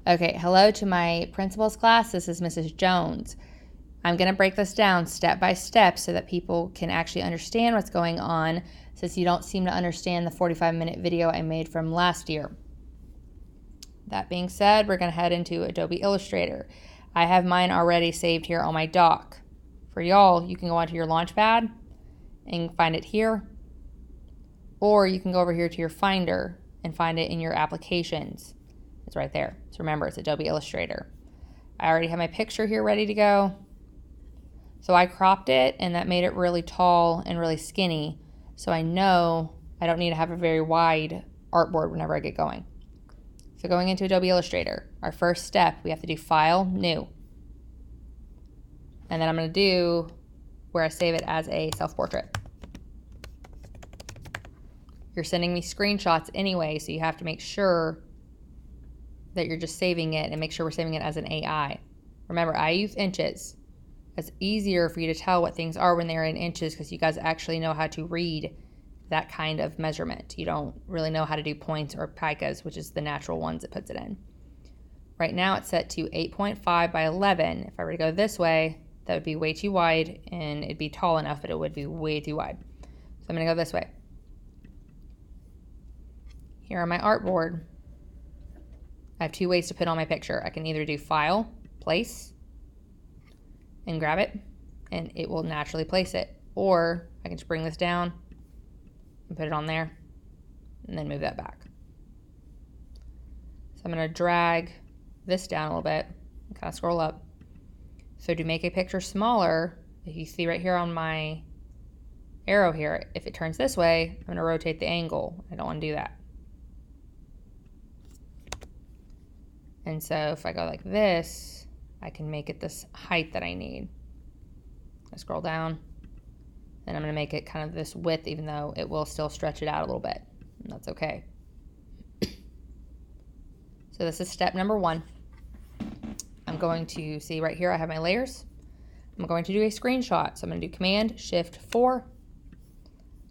Okay, hello to my principal's class. This is Mrs. Jones. I'm going to break this down step by step so that people can actually understand what's going on, since you don't seem to understand the 45-minute video I made from last year. That being said, we're going to head into Adobe Illustrator. I have mine already saved here on my dock. For y'all, you can go onto your Launchpad and find it here, or you can go over here to your Finder and find it in your applications. It's right there. So remember, it's Adobe Illustrator. I already have my picture here ready to go. So I cropped it, and that made it really tall and really skinny. So I know I don't need to have a very wide artboard whenever I get going. So going into Adobe Illustrator, our first step, we have to do File, New. And then I'm going to do where I save it as a self-portrait. You're sending me screenshots anyway, so you have to make sure that you're just saving it and make sure we're saving it as an AI. Remember, I use inches. It's easier for you to tell what things are when they're in inches because you guys actually know how to read that kind of measurement. You don't really know how to do points or picas, which is the natural ones it puts it in. Right now it's set to 8.5 by 11. If I were to go this way, that would be way too wide, and it'd be tall enough, but it would be way too wide. So I'm gonna go this way. Here on my artboard, I have two ways to put on my picture. I can either do File, Place, and grab it, and it will naturally place it. Or I can just bring this down and put it on there, and then move that back. So I'm gonna drag this down a little bit and kind of scroll up. So to make a picture smaller, if you see right here on my arrow here, if it turns this way, I'm gonna rotate the angle. I don't wanna do that. And so if I go like this, I can make it this height that I need. I scroll down, and I'm gonna make it kind of this width, even though it will still stretch it out a little bit. And that's okay. So this is step number one. I'm going to see right here, I have my layers. I'm going to do a screenshot. So I'm gonna do Command-Shift-4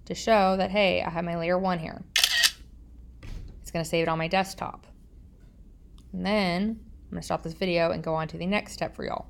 to show that, hey, I have my layer one here. It's gonna save it on my desktop. And then I'm gonna stop this video and go on to the next step for y'all.